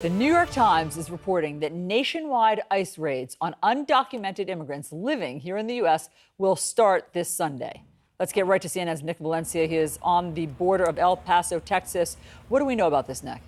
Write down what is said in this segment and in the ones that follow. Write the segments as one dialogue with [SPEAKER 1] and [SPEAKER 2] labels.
[SPEAKER 1] The New York Times is reporting that nationwide ICE raids on undocumented immigrants living here in the U.S. will start this Sunday. Let's get right to CNN's Nick Valencia. He is on the border of El Paso, Texas. What do we know about this, Nick?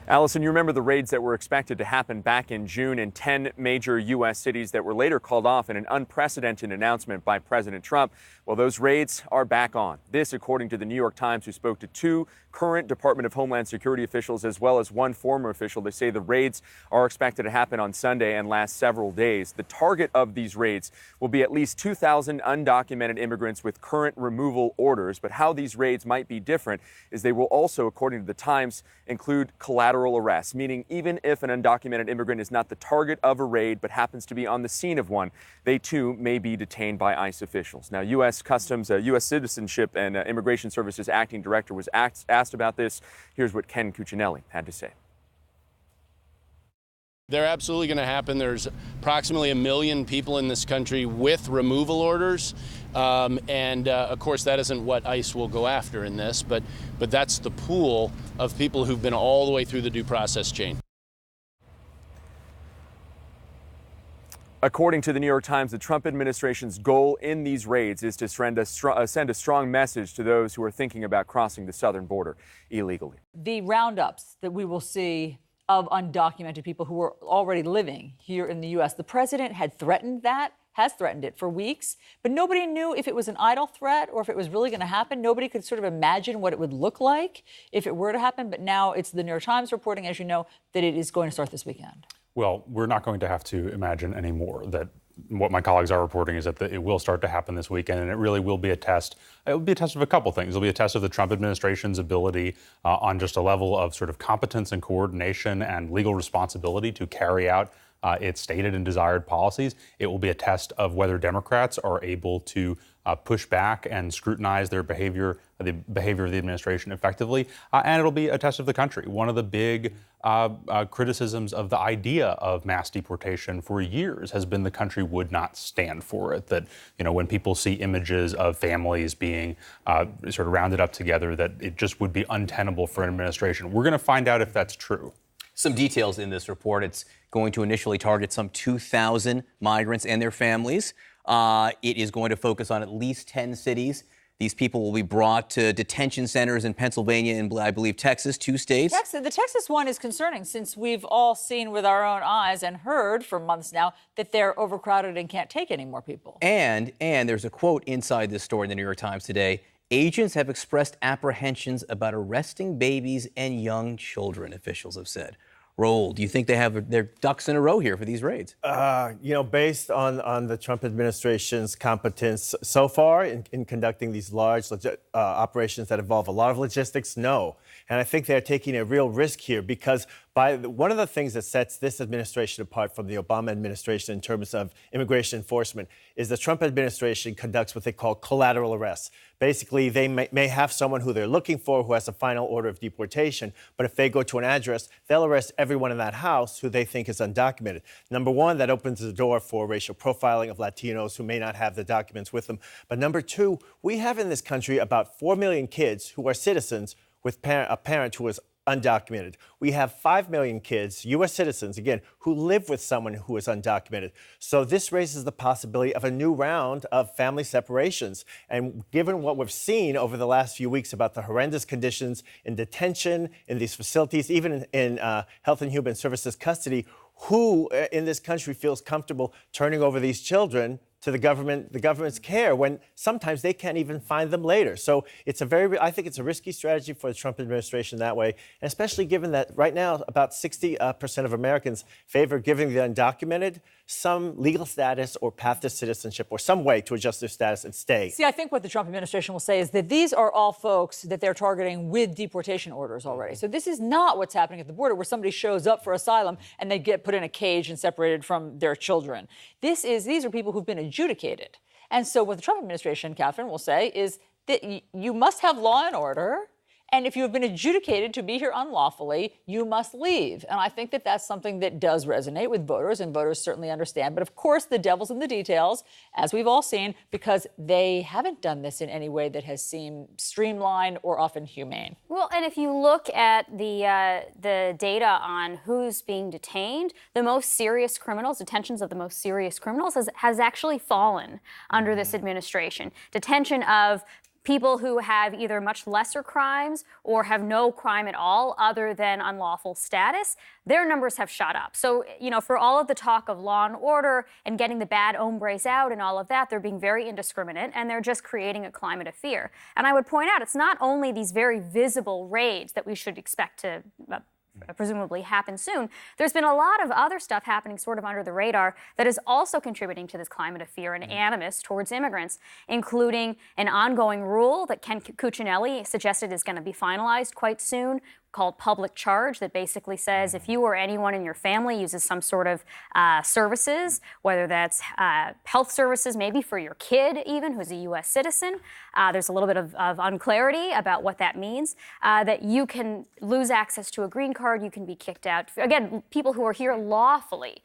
[SPEAKER 2] Allison, you remember the raids that were expected to happen back in June in 10 major U.S. cities that were later called off in an unprecedented announcement by President Trump. Well, those raids are back on. This, according to the New York Times, who spoke to two current Department of Homeland Security officials as well as one former official. They say the raids are expected to happen on Sunday and last several days. The target of these raids will be at least 2,000 undocumented immigrants with current removal orders. But how these raids might be different is they will also, according to the Times, include collateral arrests, meaning even if an undocumented immigrant is not the target of a raid but happens to be on the scene of one, they too may be detained by ICE officials. Now, U.S. Customs, U.S. Citizenship and Immigration Services acting director was asked about this. Here's what Ken Cuccinelli had to say.
[SPEAKER 3] They're absolutely going to happen. There's approximately 1 million people in this country with removal orders. Of course, that isn't what ICE will go after in this, but that's the pool of people who've been all the way through the due process chain.
[SPEAKER 2] According to the New York Times, the Trump administration's goal in these raids is to send a strong message to those who are thinking about crossing the southern border illegally.
[SPEAKER 1] The roundups that we will see of undocumented people who are already living here in the U.S., the president had threatened that, has threatened it for weeks, but nobody knew if it was an idle threat or if it was really going to happen. Nobody could sort of imagine what it would look like if it were to happen. But now it's the New York Times reporting, as you know, that it is going to start this weekend.
[SPEAKER 4] Well, we're not going to have to imagine anymore that what my colleagues are reporting is that it will start to happen this weekend, and it really will be a test. It will be a test of a couple things. It'll be a test of the Trump administration's ability on just a level of sort of competence and coordination and legal responsibility to carry out its stated and desired policies. It will be a test of whether Democrats are able to push back and scrutinize their behavior, the behavior of the administration effectively. And it'll be a test of the country. One of the big criticisms of the idea of mass deportation for years has been the country would not stand for it. That, you know, when people see images of families being sort of rounded up together, that it just would be untenable for an administration. We're going to find out if that's true.
[SPEAKER 5] Some details in this report. It's going to initially target some 2,000 migrants and their families. It is going to focus on at least 10 cities. These people will be brought to detention centers in Pennsylvania and, I believe, Texas, 2 states.
[SPEAKER 1] The Texas one is concerning since we've all seen with our own eyes and heard for months now that they're overcrowded and can't take any more people.
[SPEAKER 5] And there's a quote inside this story in the New York Times today. Agents have expressed apprehensions about arresting babies and young children, officials have said. Raul, do you think they have their ducks in a row here for these raids?
[SPEAKER 6] Based on the Trump administration's competence so far in conducting these large operations that involve a lot of logistics, no. And I think they're taking a real risk here because one of the things that sets this administration apart from the Obama administration in terms of immigration enforcement is the Trump administration conducts what they call collateral arrests. Basically, they may have someone who they're looking for who has a final order of deportation, but if they go to an address, they'll arrest everyone in that house who they think is undocumented. Number one, that opens the door for racial profiling of Latinos who may not have the documents with them. But number two, we have in this country about 4 million kids who are citizens with a parent who is undocumented. We have 5 million kids, U.S. citizens, again, who live with someone who is undocumented. So this raises the possibility of a new round of family separations. And given what we've seen over the last few weeks about the horrendous conditions in detention, in these facilities, even in Health and Human Services custody, who in this country feels comfortable turning over these children to the government's care when sometimes they can't even find them later. So I think it's a risky strategy for the Trump administration that way, and especially given that right now about 60% of Americans favor giving the undocumented some legal status or path to citizenship or some way to adjust their status and stay.
[SPEAKER 1] See, I think what the Trump administration will say is that these are all folks that they're targeting with deportation orders already. So this is not what's happening at the border where somebody shows up for asylum and they get put in a cage and separated from their children. These are people who've been adjudicated. And so what the Trump administration, Catherine, will say is that you must have law and order And if you have been adjudicated to be here unlawfully, you must leave. And I think that that's something that does resonate with voters, and voters certainly understand. But of course, the devil's in the details, as we've all seen, because they haven't done this in any way that has seemed streamlined or often humane.
[SPEAKER 7] Well, and if you look at the data on who's being detained, the most serious criminals, detentions of the most serious criminals has actually fallen under this administration. Detention of people who have either much lesser crimes or have no crime at all other than unlawful status, their numbers have shot up. So, for all of the talk of law and order and getting the bad hombres out and all of that, they're being very indiscriminate, and they're just creating a climate of fear. And I would point out, it's not only these very visible raids that we should expect to presumably happen soon. There's been a lot of other stuff happening sort of under the radar that is also contributing to this climate of fear and animus towards immigrants, including an ongoing rule that Ken Cuccinelli suggested is going to be finalized quite soon, called public charge, that basically says if you or anyone in your family uses some sort of services, whether that's health services, maybe for your kid even, who's a U.S. citizen, there's a little bit of unclarity about what that means, that you can lose access to a green card, you can be kicked out. Again, people who are here lawfully.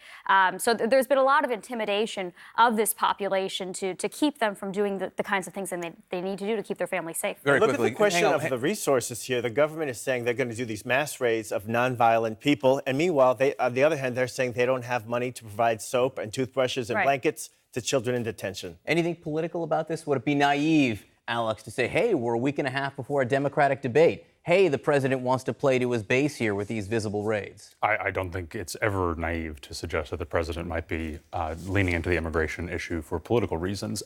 [SPEAKER 7] So there's been a lot of intimidation of this population to keep them from doing the kinds of things that they need to do to keep their family safe.
[SPEAKER 5] Very
[SPEAKER 6] Look
[SPEAKER 5] quickly,
[SPEAKER 6] at the question of the resources here. The government is saying they're going to do these mass raids of nonviolent people, and meanwhile, on the other hand, they're saying they don't have money to provide soap and toothbrushes and blankets to children in detention.
[SPEAKER 5] Anything political about this? Would it be naive, Alex, to say, hey, we're a week and a half before a Democratic debate? Hey, the president wants to play to his base here with these visible raids.
[SPEAKER 4] I don't think it's ever naive to suggest that the president might be leaning into the immigration issue for political reasons.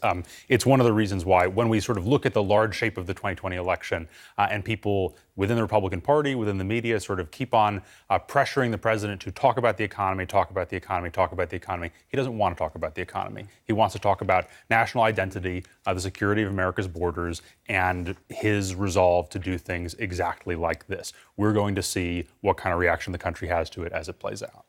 [SPEAKER 4] It's one of the reasons why, when we sort of look at the large shape of the 2020 election and people within the Republican Party, within the media, sort of keep on pressuring the president to talk about the economy, talk about the economy, talk about the economy. He doesn't want to talk about the economy. He wants to talk about national identity, the security of America's borders, and his resolve to do things exactly like this. We're going to see what kind of reaction the country has to it as it plays out.